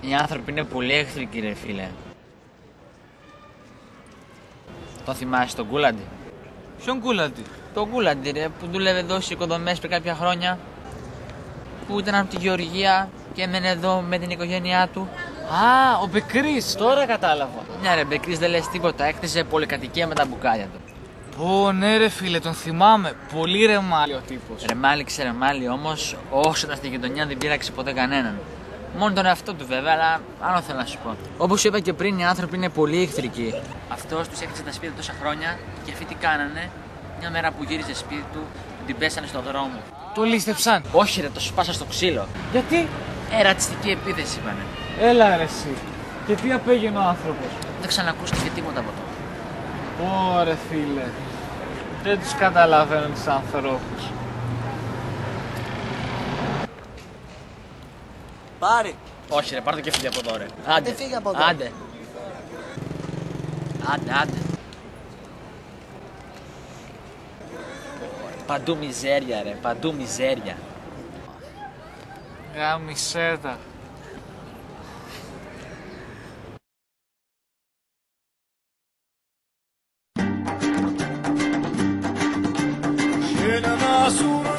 Οι άνθρωποι είναι πολύ εχθρικοί, ρε φίλε. Το θυμάσαι τον Κούλαντι? Ποιον Κούλαντι? Τον Κούλαντι, ρε, που δούλευε εδώ στις οικοδομές πριν κάποια χρόνια. Που ήταν από τη Γεωργία και έμενε εδώ με την οικογένειά του. Α, ο Μπεκρής, τώρα κατάλαβα. Ναι, ρε, Μπεκρής δεν λες τίποτα. Έκτισε πολυκατοικία με τα μπουκάλια του. Ω, ναι, ρε φίλε, τον θυμάμαι. Πολύ ρεμάλι ο τύπος. Ρεμάλι ξερεμάλι όμως, όσο ήταν στη γειτονιά δεν πείραξε ποτέ κανέναν. Μόνο τον εαυτό του βέβαια, αλλά άλλο θέλω να σου πω. Όπως σου είπα και πριν, οι άνθρωποι είναι πολύ εχθρικοί. Αυτός τους έκτισε τα σπίτια τόσα χρόνια και αυτοί τι κάνανε? Μια μέρα που γύριζε σπίτι του, την πέσανε στον δρόμο. Το λίστεψαν. Όχι, ρε, το σπάσα στο ξύλο. Γιατί? Ρατσιστική επίθεση είπανε. Έλα ρε εσύ. Και τι απέγινε ο άνθρωπος? Δεν ξανακούστηκε τίποτα από τότε. Ωρε φίλε. Δεν τους καταλαβαίνω τους ανθρώπους. Πάρε. Όχι, ρε, πάρ' το και φύγε από εδώ, ρε. Άντε, φύγε από εδώ. Άντε. Άντε. Παντού μιζέρια, ρε, παντού μιζέρια. Γάμισέτα. Masur